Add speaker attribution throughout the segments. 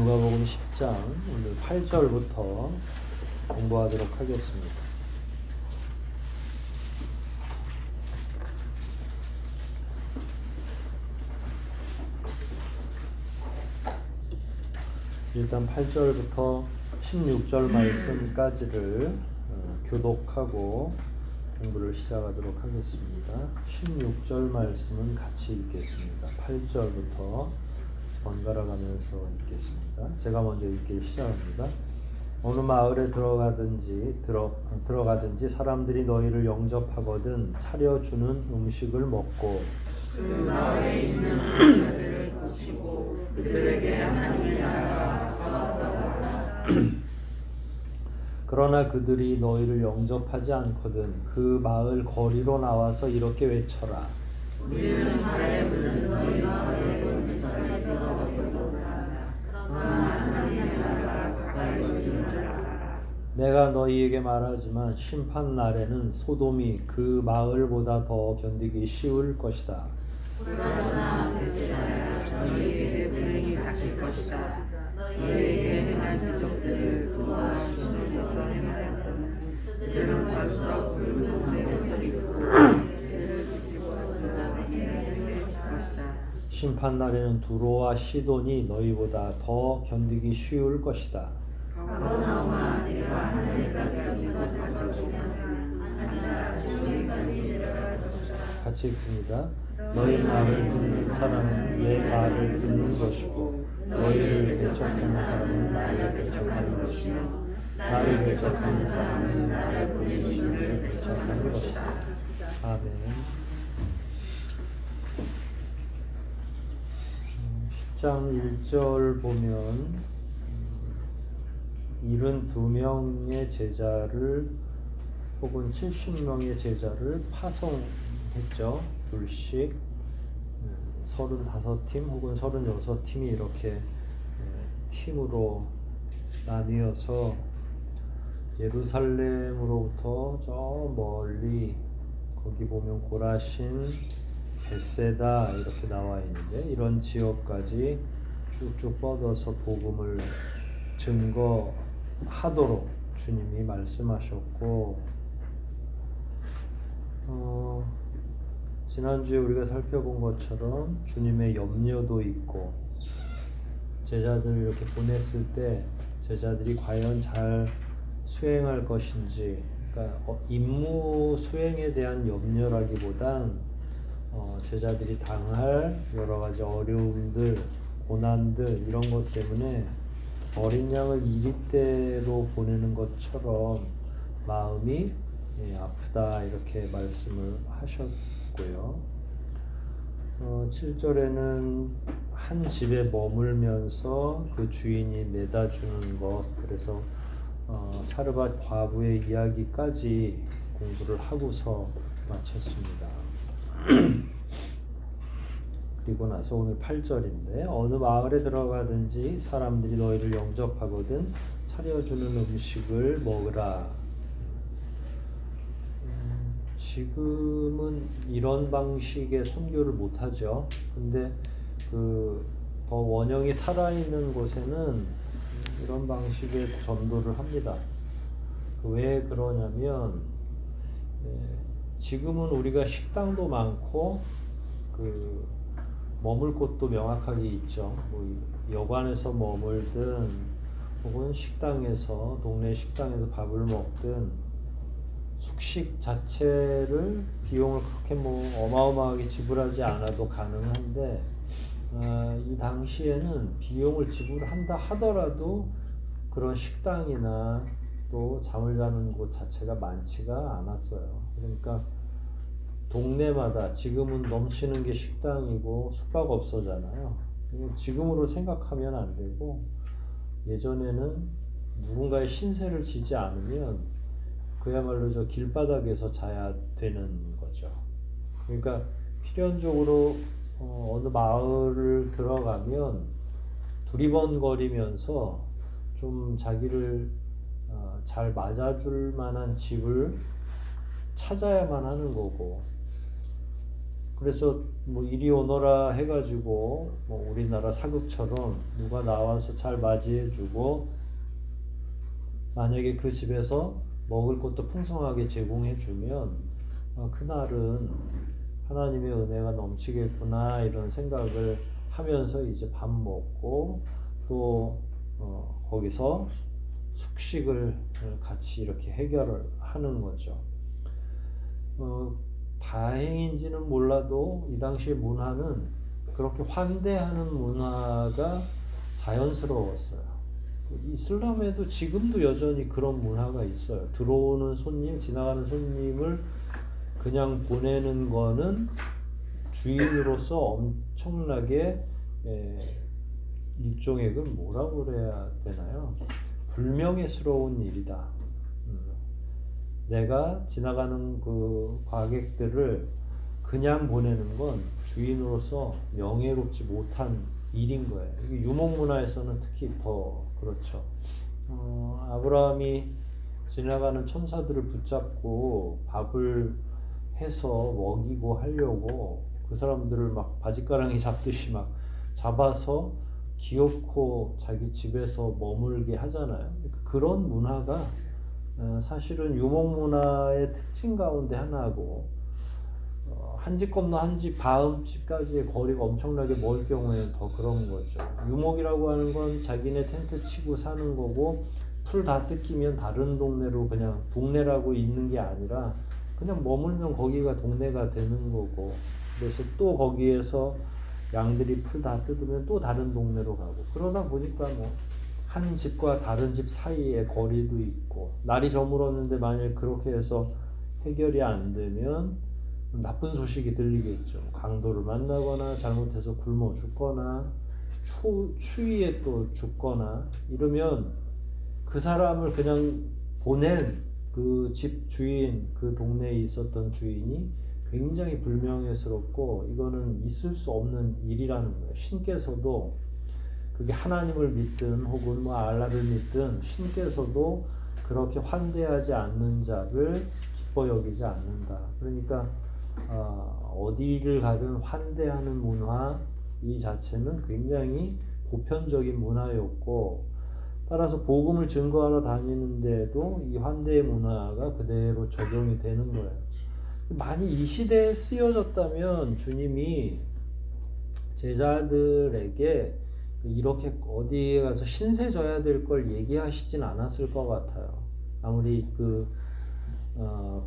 Speaker 1: 누가복음 10장 오늘 8절부터 공부하도록 하겠습니다. 일단 8절부터 16절 말씀까지를 교독하고 공부를 시작하도록 하겠습니다. 16절 말씀은 같이 읽겠습니다. 8절부터 번갈아 가면서 읽겠습니다. 제가 먼저 읽기 시작합니다. 어느 마을에 들어가든지 사람들이 너희를 영접하거든 차려주는 음식을 먹고
Speaker 2: 그 마을에 있는 자들을 거치고 그들에게 하나님의 나라가 가까웠다.
Speaker 1: 그러나 그들이 너희를 영접하지 않거든 그 마을 거리로 나와서 이렇게 외쳐라.
Speaker 2: 우리는 발에 묻은 너희 마을에 언제까지 들어가겠노라. 그러나 하나님의 나라가 가까이 오는 줄 알아.
Speaker 1: 내가 너희에게 말하지만 심판 날에는 소돔이 그 마을보다 더 견디기 쉬울 것이다.
Speaker 2: 그러나 베세다야 너희에게 불행이 닥칠 것이다. 너희에게 행할 기적들을 그와 시내에서 행하였다면 그들은 벌써 붉은 옷을 입고 죄를 지지고 와서 너희에게 있을 것이다.
Speaker 1: 심판 날에는 두로와 시돈이 너희보다 더 견디기 쉬울 것이다.
Speaker 2: 그러나 내가 하늘까지 가는 것 가지고 만지면 하나가 지옥에까지 내려갈 것이다.
Speaker 1: 같이 읽습니다. 너희 말을 듣는 사람은 내 말을 듣는 것이고 너희를 배척하는 사람은 나를 배척하는 것이며 나를 배척하는 사람은 나를 보내신 이를 배척하는 것이다. 아멘. 10장 1절 보면 72명의 제자를 혹은 70명의 제자를 파송했죠. 둘씩 35팀 혹은 36팀이 이렇게 팀으로 나뉘어서 예루살렘으로부터 저 멀리 거기 보면 고라신, 벳세다 이렇게 나와 있는데 이런 지역까지 쭉쭉 뻗어서 복음을 증거하도록 주님이 말씀하셨고 지난주에 우리가 살펴본 것처럼 주님의 염려도 있고 제자들을 이렇게 보냈을 때 제자들이 과연 잘 수행할 것인지, 그러니까 임무 수행에 대한 염려라기보단 제자들이 당할 여러 가지 어려움들, 고난들 이런 것 때문에 어린 양을 이리대로 보내는 것처럼 마음이 아프다 이렇게 말씀을 하셨고요. 7절에는 한 집에 머물면서 그 주인이 내다 주는 것, 그래서 사르밧 과부의 이야기까지 공부를 하고서 마쳤습니다. 그리고 나서 오늘 8절인데 어느 마을에 들어가든지 사람들이 너희를 영접하거든 차려주는 음식을 먹으라. 지금은 이런 방식의 선교를 못하죠. 근데 더 원형이 살아있는 곳에는 이런 방식의 전도를 합니다. 왜 그러냐면 지금은 우리가 식당도 많고 머물 곳도 명확하게 있죠. 여관에서 머물든 혹은 식당에서 동네 식당에서 밥을 먹든 숙식 자체를 비용을 그렇게 어마어마하게 지불하지 않아도 가능한데 이 당시에는 비용을 지불한다 하더라도 그런 식당이나 또 잠을 자는 곳 자체가 많지가 않았어요. 그러니까 동네마다 지금은 넘치는 게 식당이고 숙박업소잖아요. 지금으로 생각하면 안 되고 예전에는 누군가의 신세를 지지 않으면 그야말로 저 길바닥에서 자야 되는 거죠. 그러니까 필연적으로 어느 마을을 들어가면 두리번거리면서 좀 자기를 잘 맞아줄 만한 집을 찾아야만 하는 거고, 그래서 뭐 이리 오너라 해가지고 뭐 우리나라 사극처럼 누가 나와서 잘 맞이해주고 만약에 그 집에서 먹을 것도 풍성하게 제공해주면 그날은 하나님의 은혜가 넘치겠구나 이런 생각을 하면서 이제 밥 먹고 또 거기서 숙식을 같이 이렇게 해결을 하는 거죠. 다행인지는 몰라도 이 당시의 문화는 그렇게 환대하는 문화가 자연스러웠어요. 이슬람에도 지금도 여전히 그런 문화가 있어요. 들어오는 손님, 지나가는 손님을 그냥 보내는 거는 주인으로서 엄청나게 일종의 그 뭐라고 그래야 되나요? 불명예스러운 일이다. 내가 지나가는 그 과객들을 그냥 보내는 건 주인으로서 명예롭지 못한 일인 거예요. 유목 문화에서는 특히 더 그렇죠. 아브라함이 지나가는 천사들을 붙잡고 밥을 해서 먹이고 하려고 그 사람들을 막 바지가랑이 잡듯이 막 잡아서 기어코 자기 집에서 머물게 하잖아요. 그런 문화가 사실은 유목 문화의 특징 가운데 하나고 한 집 건너 한 집 다음 집까지의 거리가 엄청나게 멀 경우에는 더 그런 거죠. 유목이라고 하는 건 자기네 텐트 치고 사는 거고 풀 다 뜯기면 다른 동네로 그냥 동네라고 있는 게 아니라 그냥 머물면 거기가 동네가 되는 거고 그래서 또 거기에서 양들이 풀 다 뜯으면 또 다른 동네로 가고 그러다 보니까 뭐 한 집과 다른 집 사이에 거리도 있고 날이 저물었는데 만약 그렇게 해서 해결이 안 되면 나쁜 소식이 들리겠죠. 강도를 만나거나 잘못해서 굶어 죽거나 추위에 또 죽거나 이러면 그 사람을 그냥 보낸 그 집 주인, 그 동네에 있었던 주인이 굉장히 불명예스럽고 이거는 있을 수 없는 일이라는 거예요. 신께서도 그게 하나님을 믿든 혹은 뭐 알라를 믿든 신께서도 그렇게 환대하지 않는 자를 기뻐 여기지 않는다. 그러니까 어디를 가든 환대하는 문화 이 자체는 굉장히 보편적인 문화였고 따라서 복음을 증거하러 다니는데도 이 환대의 문화가 그대로 적용이 되는 거예요. 많이 이 시대에 쓰여졌다면 주님이 제자들에게 이렇게 어디에 가서 신세 져야 될 걸 얘기하시진 않았을 것 같아요. 아무리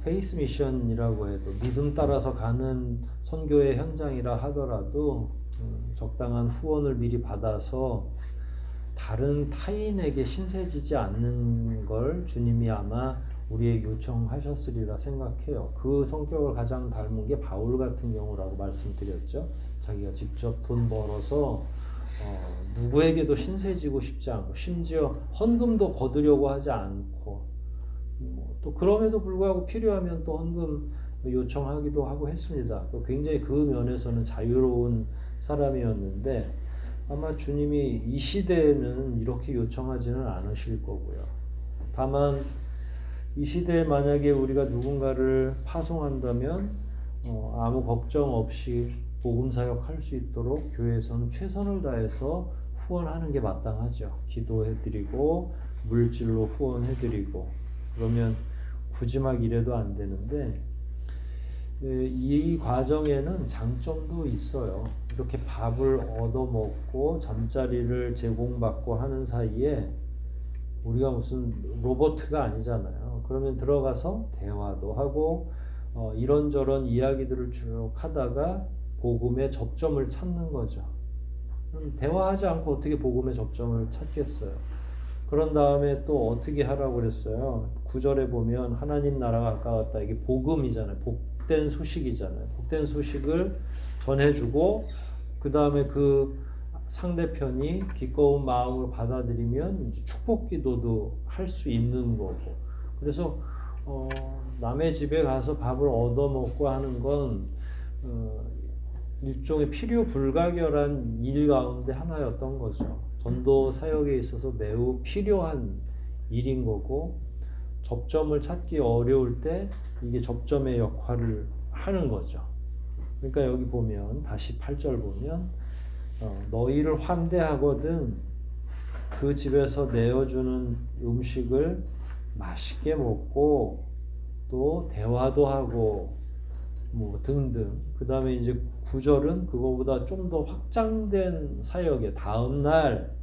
Speaker 1: 페이스 미션이라고 해도 믿음 따라서 가는 선교의 현장이라 하더라도 적당한 후원을 미리 받아서 다른 타인에게 신세지지 않는 걸 주님이 아마 우리에게 요청하셨으리라 생각해요. 그 성격을 가장 닮은 게 바울 같은 경우라고 말씀드렸죠. 자기가 직접 돈 벌어서 누구에게도 신세지고 싶지 않고 심지어 헌금도 거두려고 하지 않고 또 그럼에도 불구하고 필요하면 또 헌금 요청하기도 하고 했습니다. 굉장히 그 면에서는 자유로운 사람이었는데 아마 주님이 이 시대에는 이렇게 요청하지는 않으실 거고요. 다만 이 시대에 만약에 우리가 누군가를 파송한다면 아무 걱정 없이 복음 사역할 수 있도록 교회에서는 최선을 다해서 후원하는 게 마땅하죠. 기도해드리고 물질로 후원해드리고 그러면 굳이 막 이래도 안 되는데 이 과정에는 장점도 있어요. 이렇게 밥을 얻어먹고 잠자리를 제공받고 하는 사이에 우리가 무슨 로봇가 아니잖아요. 그러면 들어가서 대화도 하고 이런저런 이야기들을 쭉 하다가 복음의 접점을 찾는 거죠. 대화하지 않고 어떻게 복음의 접점을 찾겠어요. 그런 다음에 또 어떻게 하라고 그랬어요. 9절에 보면 하나님 나라가 가까웠다. 이게 복음이잖아요. 복된 소식이잖아요. 복된 소식을 전해주고 그 다음에 그 상대편이 기꺼운 마음으로 받아들이면 이제 축복 기도도 할 수 있는 거고. 그래서 남의 집에 가서 밥을 얻어먹고 하는 건 일종의 필요 불가결한 일 가운데 하나였던 거죠. 전도 사역에 있어서 매우 필요한 일인 거고 접점을 찾기 어려울 때 이게 접점의 역할을 하는 거죠. 그러니까 여기 보면 다시 8절 보면 너희를 환대하거든 그 집에서 내어주는 음식을 맛있게 먹고 또 대화도 하고 뭐 등등. 그 다음에 이제 9절은 그거보다 좀 더 확장된 사역에 다음날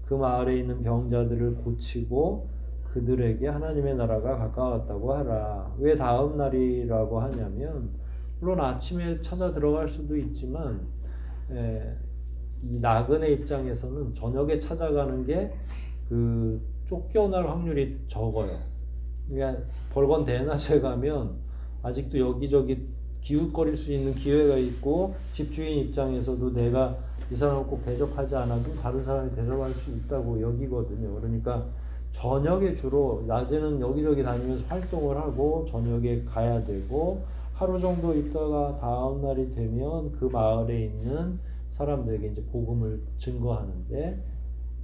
Speaker 1: 그 마을에 있는 병자들을 고치고 그들에게 하나님의 나라가 가까웠다고 하라. 왜 다음날이라고 하냐면 물론 아침에 찾아 들어갈 수도 있지만 이 나그네 입장에서는 저녁에 찾아가는 게 그 쫓겨날 확률이 적어요. 그러니까 벌건 대낮에 가면 아직도 여기저기 기웃거릴 수 있는 기회가 있고 집주인 입장에서도 내가 이 사람을 꼭 대접하지 않아도 다른 사람이 대접할 수 있다고 여기거든요. 그러니까 저녁에 주로 낮에는 여기저기 다니면서 활동을 하고 저녁에 가야 되고 하루 정도 있다가 다음 날이 되면 그 마을에 있는 사람들에게 이제 복음을 증거하는데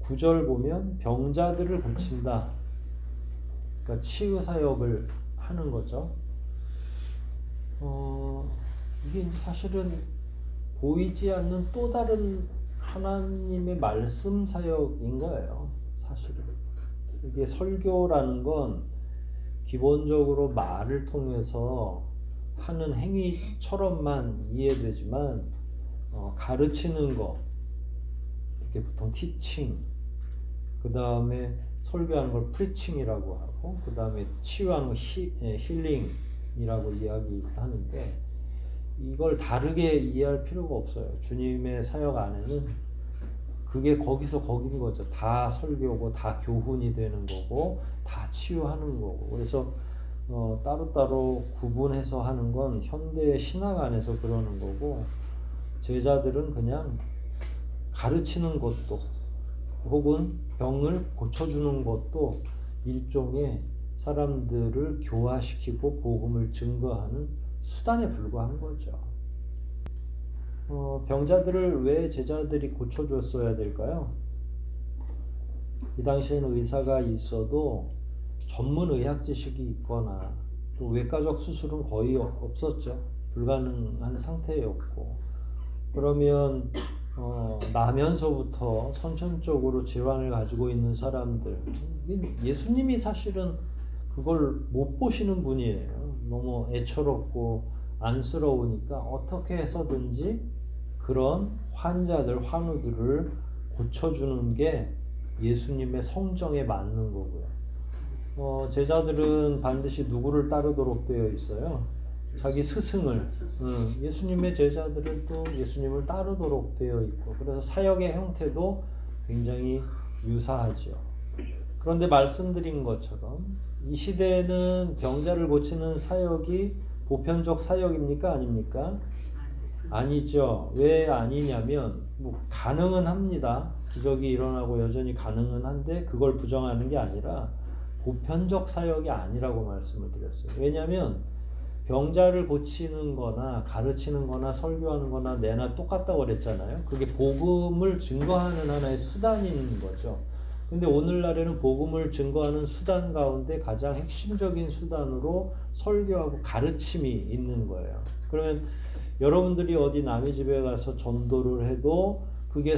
Speaker 1: 9절 보면 병자들을 고친다. 그러니까 치유 사역을 하는 거죠. 이게 이제 사실은 보이지 않는 또 다른 하나님의 말씀 사역인 거예요. 사실은 이게 설교라는 건 기본적으로 말을 통해서 하는 행위처럼만 이해되지만 가르치는 거 이게 보통 티칭, 그 다음에 설교하는 걸 프리칭이라고 하고 그 다음에 치유하는 거 힐링이라고 이야기하는데 이걸 다르게 이해할 필요가 없어요. 주님의 사역 안에는 그게 거기서 거긴 거죠. 다 설교고 다 교훈이 되는 거고 다 치유하는 거고. 그래서 따로따로 구분해서 하는 건 현대 신학 안에서 그러는 거고 제자들은 그냥 가르치는 것도 혹은 병을 고쳐주는 것도 일종의 사람들을 교화시키고 복음을 증거하는 수단에 불과한 거죠. 병자들을 왜 제자들이 고쳐줬어야 될까요? 이 당시에는 의사가 있어도 전문 의학 지식이 있거나 또 외과적 수술은 거의 없었죠. 불가능한 상태였고 그러면 나면서부터 선천적으로 질환을 가지고 있는 사람들 예수님이 사실은 그걸 못 보시는 분이에요. 너무 애처롭고 안쓰러우니까 어떻게 해서든지 그런 환자들, 환우들을 고쳐주는 게 예수님의 성정에 맞는 거고요. 제자들은 반드시 누구를 따르도록 되어 있어요? 자기 스승을. 예수님의 제자들은 또 예수님을 따르도록 되어 있고 그래서 사역의 형태도 굉장히 유사하죠. 그런데 말씀드린 것처럼 이 시대에는 병자를 고치는 사역이 보편적 사역입니까? 아닙니까? 아니죠. 왜 아니냐면 가능은 합니다. 기적이 일어나고 여전히 가능은 한데 그걸 부정하는 게 아니라 보편적 사역이 아니라고 말씀을 드렸어요. 왜냐하면 병자를 고치는 거나 가르치는 거나 설교하는 거나 내나 똑같다고 그랬잖아요. 그게 복음을 증거하는 하나의 수단인 거죠. 근데 오늘날에는 복음을 증거하는 수단 가운데 가장 핵심적인 수단으로 설교하고 가르침이 있는 거예요. 그러면 여러분들이 어디 남의 집에 가서 전도를 해도 그게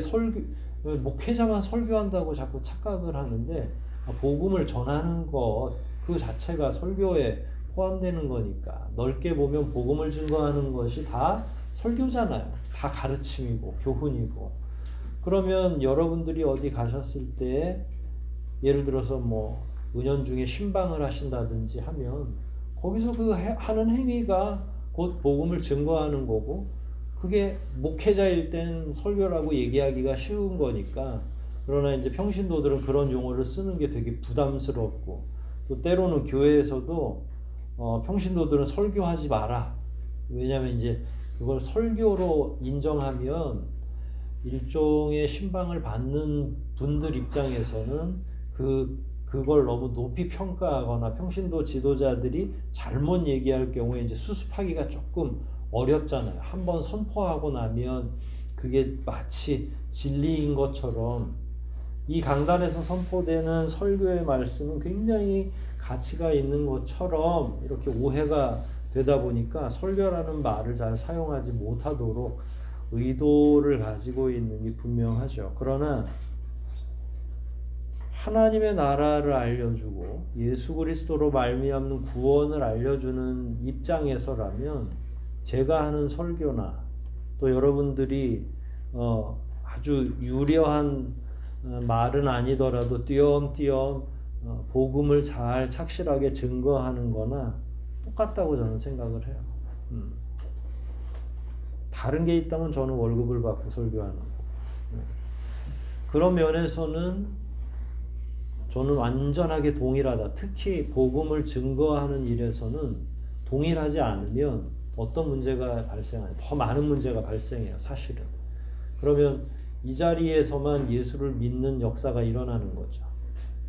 Speaker 1: 목회자만 설교한다고 자꾸 착각을 하는데 복음을 전하는 것 그 자체가 설교에 포함되는 거니까 넓게 보면 복음을 증거하는 것이 다 설교잖아요. 다 가르침이고 교훈이고. 그러면 여러분들이 어디 가셨을 때 예를 들어서 뭐 은연중에 신방을 하신다든지 하면 거기서 그 하는 행위가 곧 복음을 증거하는 거고 그게 목회자일 땐 설교라고 얘기하기가 쉬운 거니까. 그러나 이제 평신도들은 그런 용어를 쓰는 게 되게 부담스럽고 또 때로는 교회에서도 평신도들은 설교하지 마라. 왜냐하면 이제 그걸 설교로 인정하면 일종의 신방을 받는 분들 입장에서는 그걸 너무 높이 평가하거나 평신도 지도자들이 잘못 얘기할 경우에 이제 수습하기가 조금 어렵잖아요. 한번 선포하고 나면 그게 마치 진리인 것처럼 이 강단에서 선포되는 설교의 말씀은 굉장히 가치가 있는 것처럼 이렇게 오해가 되다 보니까 설교라는 말을 잘 사용하지 못하도록 의도를 가지고 있는 게 분명하죠. 그러나 하나님의 나라를 알려주고 예수 그리스도로 말미암는 구원을 알려주는 입장에서라면 제가 하는 설교나 또 여러분들이 아주 유려한 말은 아니더라도 띄엄띄엄 복음을 잘 착실하게 증거하는 거나 똑같다고 저는 생각을 해요. 다른 게 있다면 저는 월급을 받고 설교하는 거. 그런 면에서는 저는 완전하게 동일하다. 특히 복음을 증거하는 일에서는 동일하지 않으면 어떤 문제가 발생해요? 더 많은 문제가 발생해요, 사실은. 그러면 이 자리에서만 예수를 믿는 역사가 일어나는 거죠.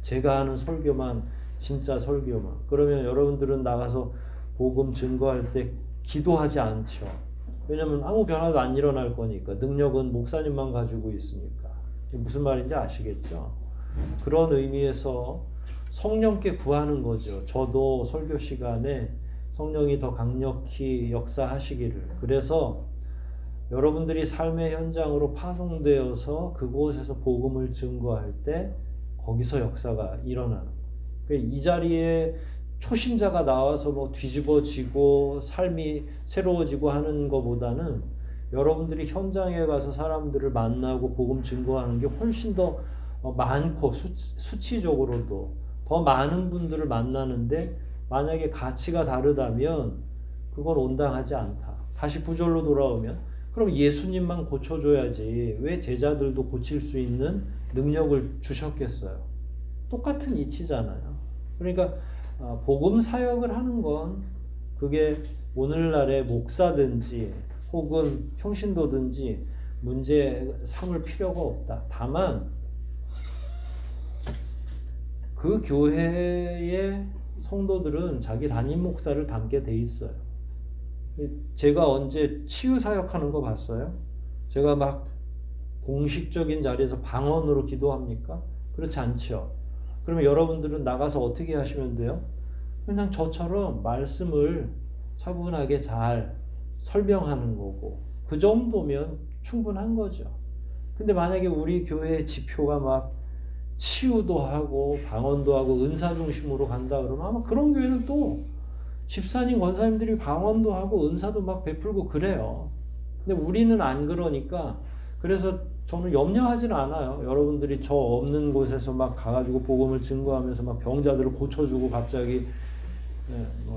Speaker 1: 제가 하는 설교만 진짜 설교만. 그러면 여러분들은 나가서 복음 증거할 때 기도하지 않죠. 왜냐하면 아무 변화도 안 일어날 거니까. 능력은 목사님만 가지고 있으니까. 무슨 말인지 아시겠죠? 그런 의미에서 성령께 구하는 거죠. 저도 설교 시간에 성령이 더 강력히 역사하시기를. 그래서 여러분들이 삶의 현장으로 파송되어서 그곳에서 복음을 증거할 때 거기서 역사가 일어나는 거예요. 이 자리에 초신자가 나와서 뭐 뒤집어지고 삶이 새로워지고 하는 것보다는 여러분들이 현장에 가서 사람들을 만나고 복음 증거하는 게 훨씬 더 많고 수치적으로도 더 많은 분들을 만나는데 만약에 가치가 다르다면 그건 온당하지 않다. 다시 구절로 돌아오면 그럼 예수님만 고쳐줘야지 왜 제자들도 고칠 수 있는 능력을 주셨겠어요? 똑같은 이치잖아요. 그러니까 복음 사역을 하는 건 그게 오늘날의 목사든지 혹은 평신도든지 문제 삼을 필요가 없다. 다만 그 교회의 성도들은 자기 담임 목사를 닮게 돼 있어요. 제가 언제 치유 사역하는 거 봤어요? 제가 막 공식적인 자리에서 방언으로 기도합니까? 그렇지 않죠. 그러면 여러분들은 나가서 어떻게 하시면 돼요? 그냥 저처럼 말씀을 차분하게 잘 설명하는 거고 그 정도면 충분한 거죠. 근데 만약에 우리 교회의 지표가 막 치유도 하고 방언도 하고 은사 중심으로 간다 그러면 아마 그런 교회는 또 집사님, 권사님들이 방언도 하고 은사도 막 베풀고 그래요. 근데 우리는 안 그러니까 그래서 저는 염려하지는 않아요. 여러분들이 저 없는 곳에서 막 가가지고 복음을 증거하면서 막 병자들을 고쳐주고 갑자기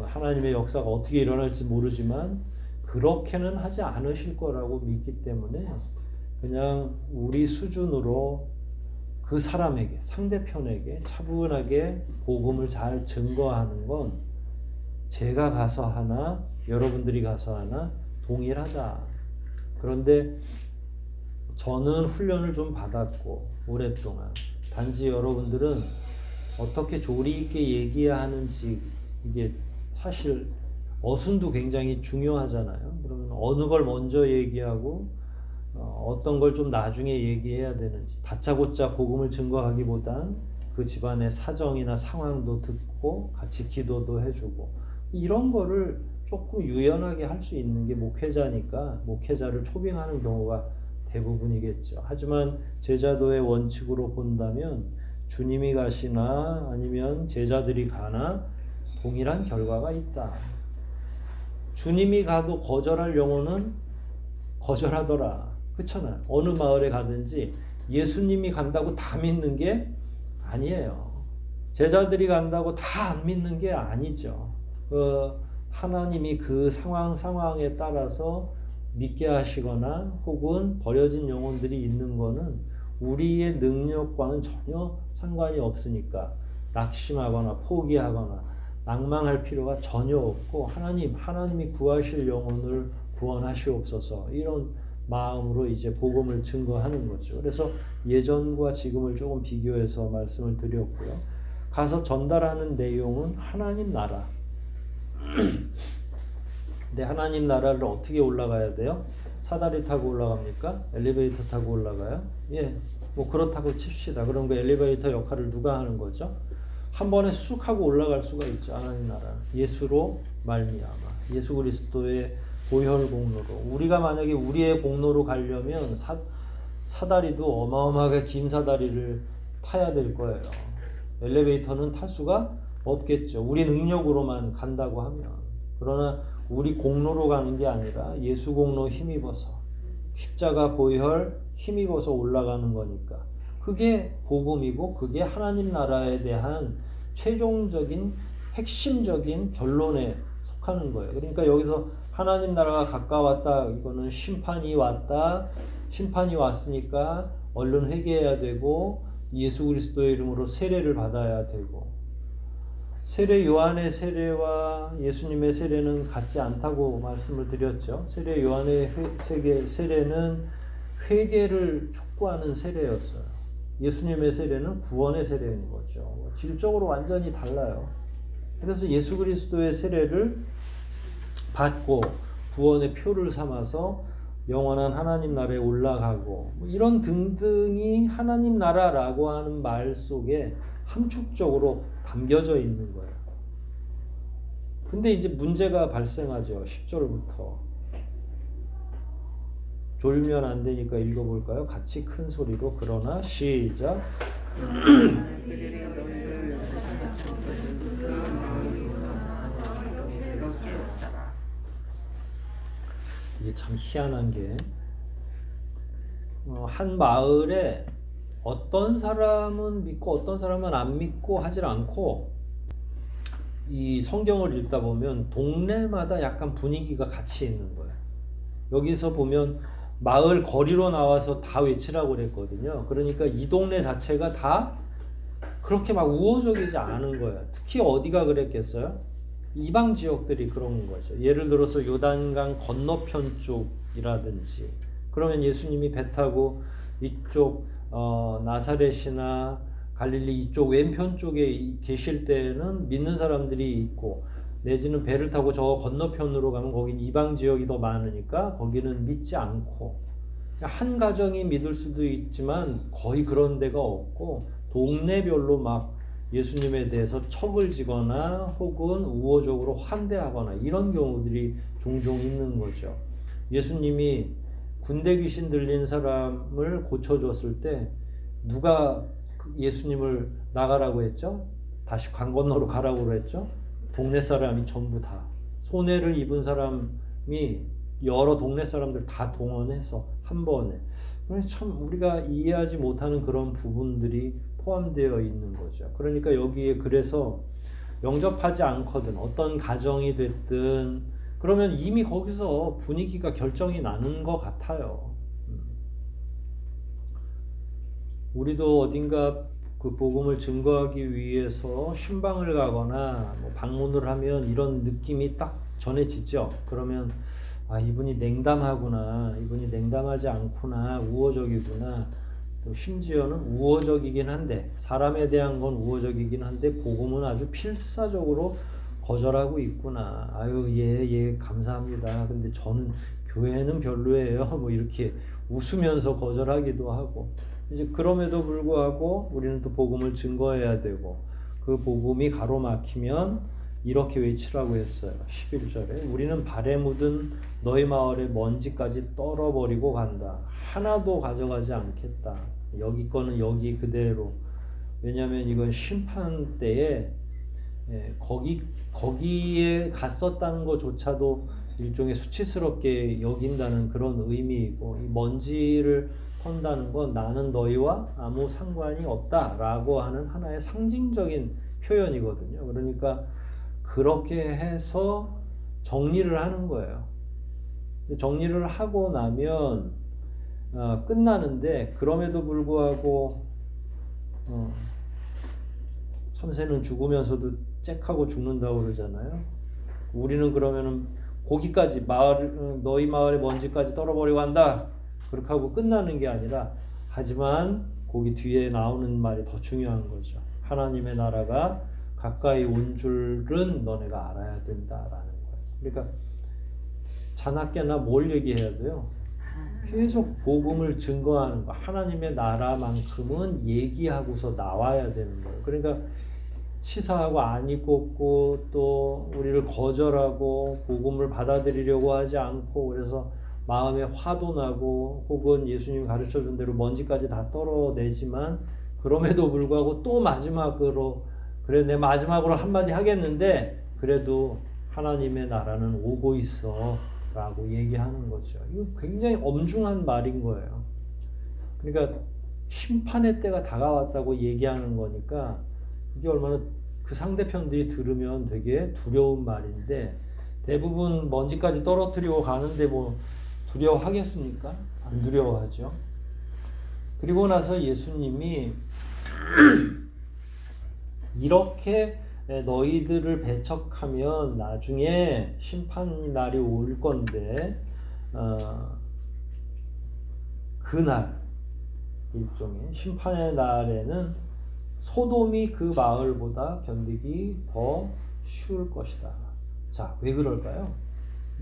Speaker 1: 하나님의 역사가 어떻게 일어날지 모르지만 그렇게는 하지 않으실 거라고 믿기 때문에 그냥 우리 수준으로 그 사람에게 상대편에게 차분하게 복음을 잘 증거하는 건 제가 가서 하나 여러분들이 가서 하나 동일하다. 그런데 저는 훈련을 좀 받았고 오랫동안 단지 여러분들은 어떻게 조리 있게 얘기해야 하는지 이게 사실 어순도 굉장히 중요하잖아요. 그러면 어느 걸 먼저 얘기하고 어떤 걸 좀 나중에 얘기해야 되는지 다짜고짜 복음을 증거하기보단 그 집안의 사정이나 상황도 듣고 같이 기도도 해주고 이런 거를 조금 유연하게 할 수 있는 게 목회자니까 목회자를 초빙하는 경우가 대부분이겠죠. 하지만 제자도의 원칙으로 본다면 주님이 가시나 아니면 제자들이 가나 동일한 결과가 있다. 주님이 가도 거절할 영혼은 거절하더라. 그렇잖아요. 어느 마을에 가든지 예수님이 간다고 다 믿는 게 아니에요. 제자들이 간다고 다 안 믿는 게 아니죠. 하나님이 그 상황에 따라서 믿게 하시거나 혹은 버려진 영혼들이 있는 거는 우리의 능력과는 전혀 상관이 없으니까 낙심하거나 포기하거나 낭망할 필요가 전혀 없고 하나님이 구하실 영혼을 구원하시옵소서 이런 마음으로 이제 복음을 증거하는 거죠. 그래서 예전과 지금을 조금 비교해서 말씀을 드렸고요. 가서 전달하는 내용은 하나님 나라. 근데 하나님 나라를 어떻게 올라가야 돼요? 사다리 타고 올라갑니까? 엘리베이터 타고 올라가요? 예, 뭐 그렇다고 칩시다. 그럼 그 엘리베이터 역할을 누가 하는 거죠? 한 번에 쑥 하고 올라갈 수가 있죠. 하나님 나라 예수로 말미암아. 예수 그리스도의 보혈 공로로. 우리가 만약에 우리의 공로로 가려면 사다리도 어마어마하게 긴 사다리를 타야 될 거예요. 엘리베이터는 탈 수가 없겠죠. 우리 능력으로만 간다고 하면. 그러나 우리 공로로 가는 게 아니라 예수 공로 힘입어서 십자가 보혈 힘입어서 올라가는 거니까 그게 복음이고 그게 하나님 나라에 대한 최종적인 핵심적인 결론에 속하는 거예요. 그러니까 여기서 하나님 나라가 가까웠다. 이거는 심판이 왔다. 심판이 왔으니까 얼른 회개해야 되고 예수 그리스도의 이름으로 세례를 받아야 되고 세례 요한의 세례와 예수님의 세례는 같지 않다고 말씀을 드렸죠. 세례 요한의 세례는 회개를 촉구하는 세례였어요. 예수님의 세례는 구원의 세례인 거죠. 질적으로 완전히 달라요. 그래서 예수 그리스도의 세례를 받고 구원의 표를 삼아서 영원한 하나님 나라에 올라가고 이런 등등이 하나님 나라라고 하는 말 속에 함축적으로 담겨져 있는 거예요. 근데 이제 문제가 발생하죠. 10절부터. 졸면 안 되니까 읽어볼까요? 같이 큰 소리로. 그러나 시작. 이게 참 희한한 게 한 마을에 어떤 사람은 믿고 어떤 사람은 안 믿고 하질 않고 이 성경을 읽다 보면 동네마다 약간 분위기가 같이 있는 거예요. 여기서 보면 마을 거리로 나와서 다 외치라고 그랬거든요. 그러니까 이 동네 자체가 다 그렇게 막 우호적이지 않은 거예요. 특히 어디가 그랬겠어요? 이방 지역들이 그런 거죠. 예를 들어서 요단강 건너편 쪽이라든지 그러면 예수님이 배 타고 이쪽 나사렛이나 갈릴리 이쪽 왼편 쪽에 계실 때는 믿는 사람들이 있고 내지는 배를 타고 저 건너편으로 가면 거긴 이방 지역이 더 많으니까 거기는 믿지 않고 한 가정이 믿을 수도 있지만 거의 그런 데가 없고 동네별로 막 예수님에 대해서 척을 지거나 혹은 우호적으로 환대하거나 이런 경우들이 종종 있는 거죠. 예수님이 군대 귀신 들린 사람을 고쳐줬을 때 누가 예수님을 나가라고 했죠? 다시 강 건너로 가라고 했죠? 동네 사람이 전부 다. 손해를 입은 사람이 여러 동네 사람들 다 동원해서 한 번에. 참 우리가 이해하지 못하는 그런 부분들이 포함되어 있는 거죠. 그러니까 여기에 그래서 영접하지 않거든 어떤 가정이 됐든 그러면 이미 거기서 분위기가 결정이 나는 것 같아요. 우리도 어딘가 그 복음을 증거하기 위해서 신방을 가거나 뭐 방문을 하면 이런 느낌이 딱 전해지죠. 그러면 아 이분이 냉담하구나, 이분이 냉담하지 않구나, 우호적이구나. 또 심지어는 우호적이긴 한데 사람에 대한 건 우호적이긴 한데 복음은 아주 필사적으로 거절하고 있구나. 아유 예 감사합니다. 근데 저는 교회는 별로예요. 뭐 이렇게 웃으면서 거절하기도 하고 이제 그럼에도 불구하고 우리는 또 복음을 증거해야 되고 그 복음이 가로막히면 이렇게 외치라고 했어요. 11절에 우리는 발에 묻은 너희 마을의 먼지까지 떨어버리고 간다. 하나도 가져가지 않겠다. 여기 거는 여기 그대로. 왜냐하면 이건 심판 때에 거기에 갔었다는 것조차도 일종의 수치스럽게 여긴다는 그런 의미이고 이 먼지를 턴다는 건 나는 너희와 아무 상관이 없다라고 하는 하나의 상징적인 표현이거든요. 그러니까 그렇게 해서 정리를 하는 거예요. 정리를 하고 나면 끝나는데 그럼에도 불구하고 참새는 죽으면서도 짹하고 죽는다고 그러잖아요. 우리는 그러면은 거기까지 너희 마을의 먼지까지 떨어버리고 한다. 그렇게 하고 끝나는 게 아니라 하지만 거기 뒤에 나오는 말이 더 중요한 거죠. 하나님의 나라가 가까이 온 줄은 너네가 알아야 된다라는 거예요. 그러니까 자나깨나 뭘 얘기해야 돼요? 계속 복음을 증거하는 거. 하나님의 나라만큼은 얘기하고서 나와야 되는 거예요. 그러니까 치사하고 안이 꼽고 또 우리를 거절하고 복음을 받아들이려고 하지 않고 그래서 마음에 화도 나고 혹은 예수님이 가르쳐준 대로 먼지까지 다 떨어내지만 그럼에도 불구하고 또 마지막으로 그래 내 마지막으로 한마디 하겠는데 그래도 하나님의 나라는 오고 있어 라고 얘기하는 거죠. 이거 굉장히 엄중한 말인 거예요. 그러니까 심판의 때가 다가왔다고 얘기하는 거니까 이게 얼마나 그 상대편들이 들으면 되게 두려운 말인데 대부분 먼지까지 떨어뜨리고 가는데 뭐 두려워하겠습니까? 안 두려워하죠. 그리고 나서 예수님이 이렇게 너희들을 배척하면 나중에 심판 날이 올 건데 그날 일종의 심판의 날에는 소돔이 그 마을보다 견디기 더 쉬울 것이다. 자, 왜 그럴까요?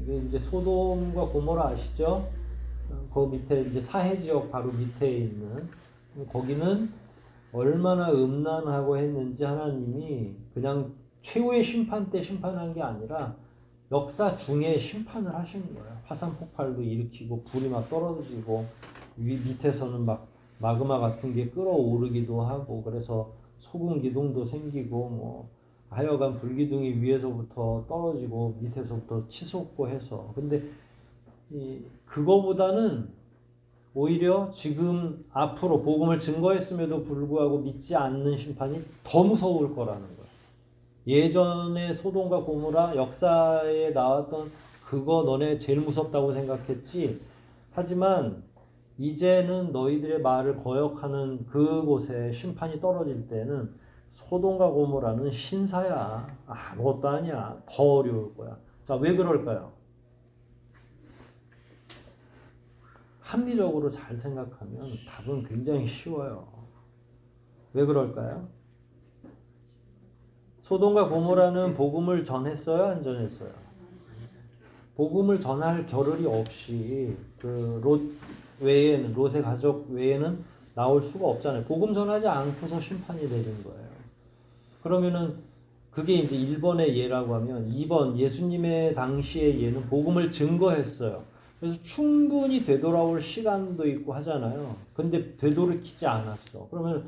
Speaker 1: 이게 이제 소돔과 고모라 아시죠? 그 밑에 이제 사해 지역 바로 밑에 있는 거기는 얼마나 음란하고 했는지 하나님이 그냥 최후의 심판 때 심판한 게 아니라 역사 중에 심판을 하신 거예요. 화산 폭발도 일으키고 불이 막 떨어지고 밑에서는 막 마그마 같은 게 끓어오르기도 하고 그래서 소금 기둥도 생기고 뭐 하여간 불기둥이 위에서부터 떨어지고 밑에서부터 치솟고 해서 근데 그거보다는 오히려 지금 앞으로 복음을 증거했음에도 불구하고 믿지 않는 심판이 더 무서울 거라는 거예요. 예전에 소돔과 고모라 역사에 나왔던 그거 너네 제일 무섭다고 생각했지. 하지만 이제는 너희들의 말을 거역하는 그곳에 심판이 떨어질 때는 소돔과 고모라는 신사야. 아무것도 아니야. 더 어려울 거야. 자, 왜 그럴까요? 합리적으로 잘 생각하면 답은 굉장히 쉬워요. 왜 그럴까요? 소돔과 고모라는 복음을 전했어요? 안 전했어요? 복음을 전할 겨를이 없이 그 롯의 가족 외에는 나올 수가 없잖아요. 복음 전하지 않고서 심판이 내린 거예요. 그러면은 그게 이제 1번의 예라고 하면 2번 예수님의 당시의 예는 복음을 증거했어요. 그래서 충분히 되돌아올 시간도 있고 하잖아요. 근데 되돌이키지 않았어. 그러면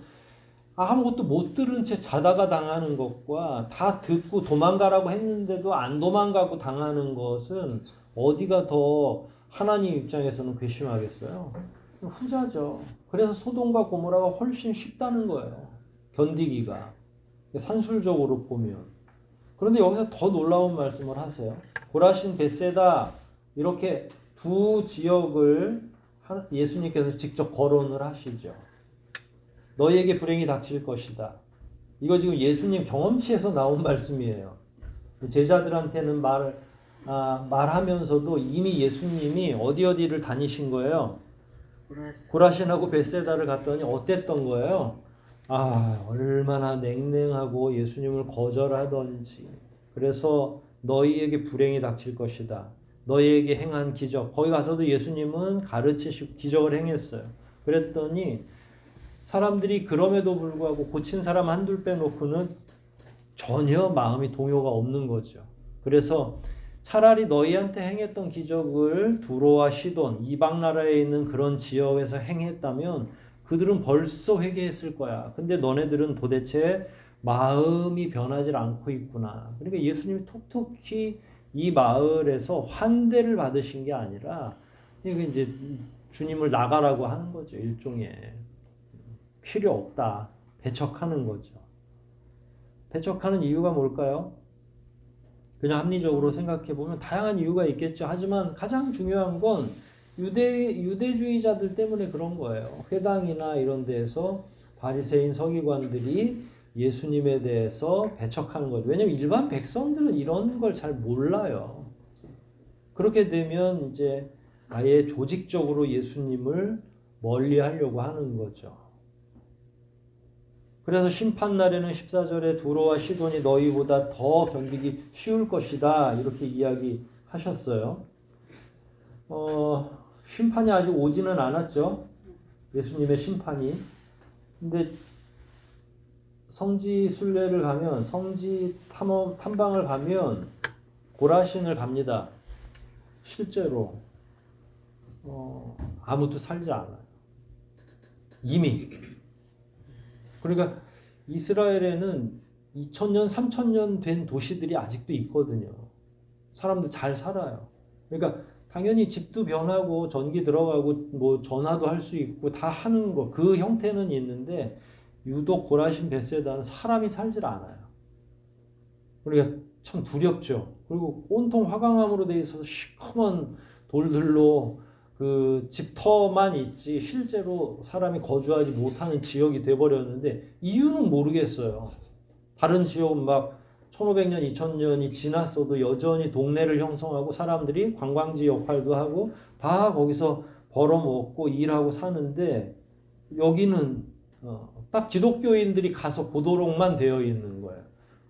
Speaker 1: 아무것도 못 들은 채 자다가 당하는 것과 다 듣고 도망가라고 했는데도 안 도망가고 당하는 것은 어디가 더 하나님 입장에서는 괘씸하겠어요? 후자죠. 그래서 소돔과 고모라가 훨씬 쉽다는 거예요. 견디기가. 산술적으로 보면. 그런데 여기서 더 놀라운 말씀을 하세요. 고라신, 벳세다 이렇게 두 지역을 예수님께서 직접 거론을 하시죠. 너희에게 불행이 닥칠 것이다. 이거 지금 예수님 경험치에서 나온 말씀이에요. 제자들한테는 말하면서도 이미 예수님이 어디를 다니신 거예요? 고라신하고 벳세다를 갔더니 어땠던 거예요? 얼마나 냉랭하고 예수님을 거절하던지. 그래서 너희에게 불행이 닥칠 것이다. 너희에게 행한 기적. 거기 가서도 예수님은 가르치시고 기적을 행했어요. 그랬더니 사람들이 그럼에도 불구하고 고친 사람 한둘 빼놓고는 전혀 마음이 동요가 없는 거죠. 그래서 차라리 너희한테 행했던 기적을 두로와 시돈, 이방 나라에 있는 그런 지역에서 행했다면 그들은 벌써 회개했을 거야. 근데 너네들은 도대체 마음이 변하지 않고 있구나. 그러니까 예수님이 톡톡히 이 마을에서 환대를 받으신 게 아니라 이게 이제 주님을 나가라고 하는 거죠. 일종의 필요 없다. 배척하는 거죠. 배척하는 이유가 뭘까요? 그냥 합리적으로 생각해 보면 다양한 이유가 있겠죠. 하지만 가장 중요한 건 유대주의자들 때문에 그런 거예요. 회당이나 이런 데에서 바리새인 서기관들이 예수님에 대해서 배척하는 거죠. 왜냐하면 일반 백성들은 이런 걸 잘 몰라요. 그렇게 되면 이제 아예 조직적으로 예수님을 멀리 하려고 하는 거죠. 그래서 심판날에는 14절에 두로와 시돈이 너희보다 더 견디기 쉬울 것이다. 이렇게 이야기하셨어요. 심판이 아직 오지는 않았죠. 예수님의 심판이. 근데 성지 순례를 가면 성지 탐방을 가면 고라신을 갑니다. 실제로 아무도 살지 않아요. 이미. 그러니까 이스라엘에는 2000년, 3000년 된 도시들이 아직도 있거든요. 사람들 잘 살아요. 그러니까 당연히 집도 변하고 전기 들어가고 뭐 전화도 할 수 있고 다 하는 거 그 형태는 있는데 유독 고라신 벳세다는 사람이 살질 않아요. 그러니까 참 두렵죠. 그리고 온통 화강암으로 돼 있어서 시커먼 돌들로 그 집터만 있지 실제로 사람이 거주하지 못하는 지역이 돼버렸는데 이유는 모르겠어요. 다른 지역은 막 1500년, 2000년이 지났어도 여전히 동네를 형성하고 사람들이 관광지 역할도 하고 다 거기서 벌어먹고 일하고 사는데 여기는 딱 기독교인들이 가서 고도록만 되어 있는 거예요.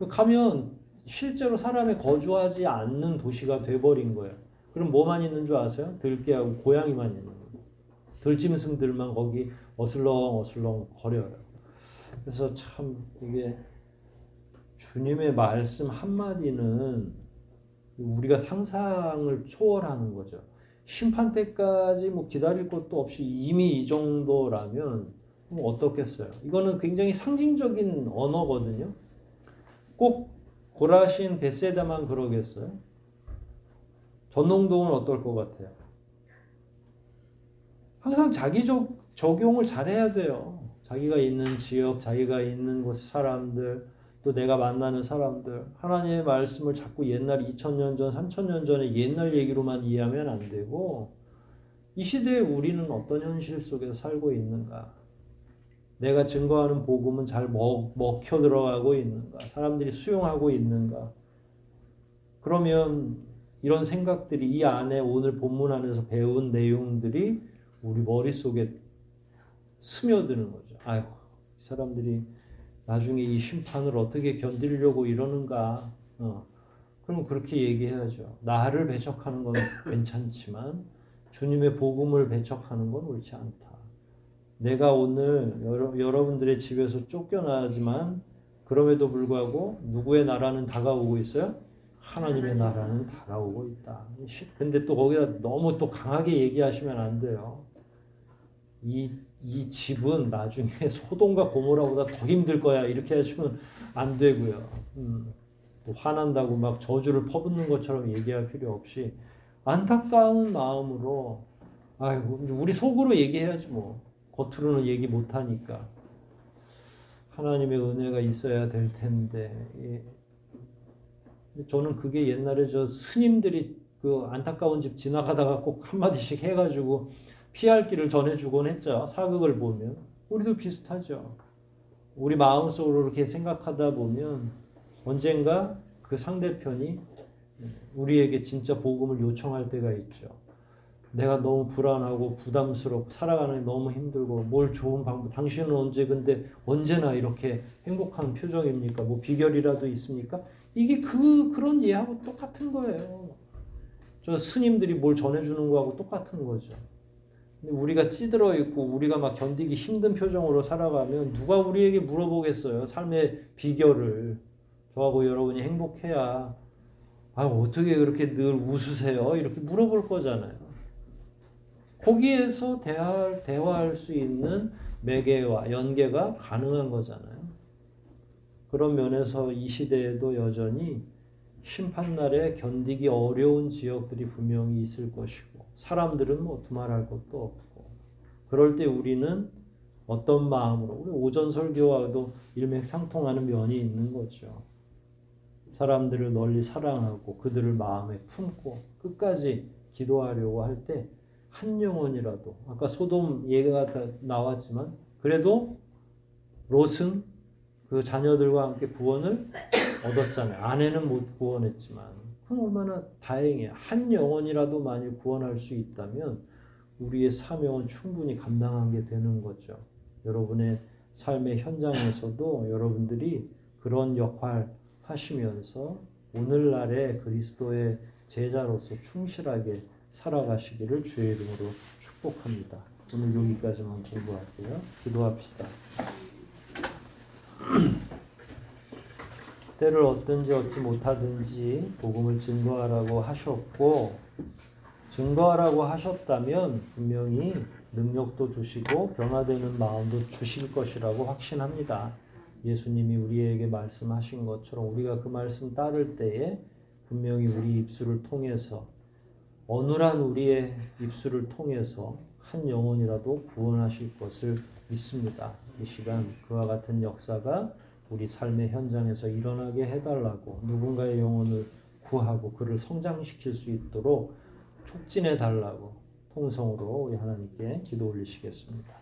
Speaker 1: 가면 실제로 사람이 거주하지 않는 도시가 돼버린 거예요. 그럼 뭐만 있는 줄 아세요? 들깨하고 고양이만 있는 거예요. 들짐승들만 거기 어슬렁어슬렁 거려요. 그래서 참 이게 주님의 말씀 한마디는 우리가 상상을 초월하는 거죠. 심판 때까지 뭐 기다릴 것도 없이 이미 이 정도라면 뭐 어떻겠어요. 이거는 굉장히 상징적인 언어거든요. 꼭 고라신 벳세다만 그러겠어요? 전농동은 어떨 것 같아요? 항상 자기 적용을 잘해야 돼요. 자기가 있는 지역, 자기가 있는 곳 사람들, 또 내가 만나는 사람들, 하나님의 말씀을 자꾸 옛날 2000년 전, 3000년 전에 옛날 얘기로만 이해하면 안 되고 이 시대에 우리는 어떤 현실 속에서 살고 있는가? 내가 증거하는 복음은 잘 먹혀 들어가고 있는가? 사람들이 수용하고 있는가? 그러면 이런 생각들이 이 안에 오늘 본문 안에서 배운 내용들이 우리 머릿속에 스며드는 거죠. 아이고, 이 사람들이 나중에 이 심판을 어떻게 견디려고 이러는가. 그럼 그렇게 얘기해야죠. 나를 배척하는 건 괜찮지만 주님의 복음을 배척하는 건 옳지 않다. 내가 오늘 여러분들의 집에서 쫓겨나지만 그럼에도 불구하고 누구의 나라는 다가오고 있어요? 하나님의 나라는 다가오고 있다. 근데 또 거기다 너무 또 강하게 얘기하시면 안 돼요. 이 집은 나중에 소돔과 고모라보다 더 힘들 거야. 이렇게 하시면 안 되고요. 또 화난다고 막 저주를 퍼붓는 것처럼 얘기할 필요 없이 안타까운 마음으로 아이고 우리 속으로 얘기해야지 뭐. 겉으로는 얘기 못하니까. 하나님의 은혜가 있어야 될 텐데. 저는 그게 옛날에 저 스님들이 그 안타까운 집 지나가다가 꼭 한마디씩 해가지고 피할 길을 전해주곤 했죠. 사극을 보면. 우리도 비슷하죠. 우리 마음속으로 이렇게 생각하다 보면 언젠가 그 상대편이 우리에게 진짜 복음을 요청할 때가 있죠. 내가 너무 불안하고 부담스럽고 살아가는 게 너무 힘들고 뭘 좋은 방법, 당신은 근데 언제나 이렇게 행복한 표정입니까? 뭐 비결이라도 있습니까? 이게 그런 예하고 똑같은 거예요. 저 스님들이 뭘 전해주는 거하고 똑같은 거죠. 근데 우리가 찌들어 있고 우리가 막 견디기 힘든 표정으로 살아가면 누가 우리에게 물어보겠어요? 삶의 비결을. 저하고 여러분이 행복해야 어떻게 그렇게 늘 웃으세요? 이렇게 물어볼 거잖아요. 거기에서 대화할 수 있는 매개와 연계가 가능한 거잖아요. 그런 면에서 이 시대에도 여전히 심판날에 견디기 어려운 지역들이 분명히 있을 것이고 사람들은 뭐 두말할 것도 없고 그럴 때 우리는 어떤 마음으로 우리 오전 설교와도 일맥상통하는 면이 있는 거죠. 사람들을 널리 사랑하고 그들을 마음에 품고 끝까지 기도하려고 할 때 한 영혼이라도 아까 소돔 예가 나왔지만 그래도 롯은 그 자녀들과 함께 구원을 얻었잖아요. 아내는 못 구원했지만 그럼 얼마나 다행이에요. 한 영혼이라도 만일 구원할 수 있다면 우리의 사명은 충분히 감당하게 되는 거죠. 여러분의 삶의 현장에서도 여러분들이 그런 역할 하시면서 오늘날의 그리스도의 제자로서 충실하게 살아가시기를 주의 이름으로 축복합니다. 오늘 여기까지만 공부할게요. 기도합시다. 때를 얻든지 얻지 못하든지 복음을 증거하라고 하셨고, 증거하라고 하셨다면 분명히 능력도 주시고 변화되는 마음도 주실 것이라고 확신합니다. 예수님이 우리에게 말씀하신 것처럼 우리가 그 말씀 따를 때에 분명히 우리 입술을 통해서, 어눌한 우리의 입술을 통해서 한 영혼이라도 구원하실 것을 믿습니다. 이 시간 그와 같은 역사가 우리 삶의 현장에서 일어나게 해달라고, 누군가의 영혼을 구하고 그를 성장시킬 수 있도록 촉진해 달라고 통성으로 우리 하나님께 기도 올리시겠습니다.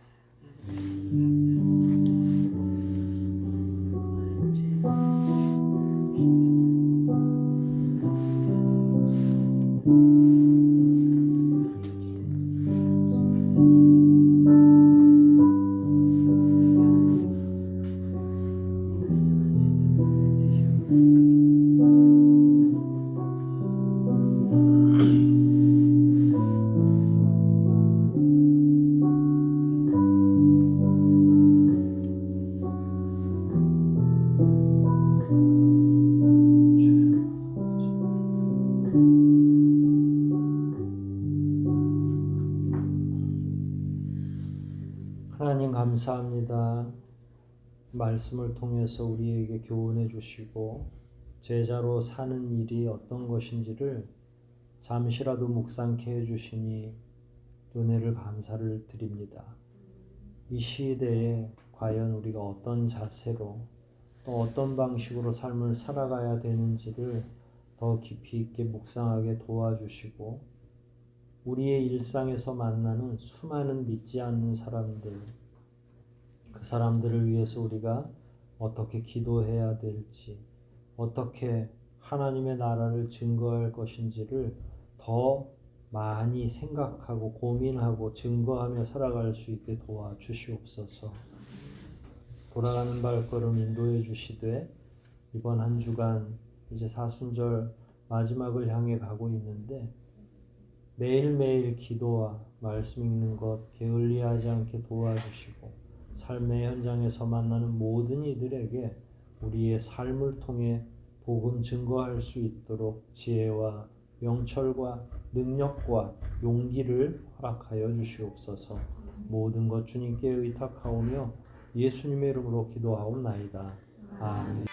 Speaker 1: 하나님 감사합니다. 말씀을 통해서 우리에게 교훈해 주시고 제자로 사는 일이 어떤 것인지를 잠시라도 묵상케 해 주시니 은혜를 감사를 드립니다. 이 시대에 과연 우리가 어떤 자세로 또 어떤 방식으로 삶을 살아가야 되는지를 더 깊이 있게 묵상하게 도와주시고, 우리의 일상에서 만나는 수많은 믿지 않는 사람들, 그 사람들을 위해서 우리가 어떻게 기도해야 될지, 어떻게 하나님의 나라를 증거할 것인지를 더 많이 생각하고 고민하고 증거하며 살아갈 수 있게 도와주시옵소서. 돌아가는 발걸음 인도해 주시되, 이번 한 주간 이제 사순절 마지막을 향해 가고 있는데 매일매일 기도와 말씀 읽는 것 게을리하지 않게 도와주시고, 삶의 현장에서 만나는 모든 이들에게 우리의 삶을 통해 복음 증거할 수 있도록 지혜와 명철과 능력과 용기를 허락하여 주시옵소서. 모든 것 주님께 의탁하오며 예수님의 이름으로 기도하옵나이다. 아멘.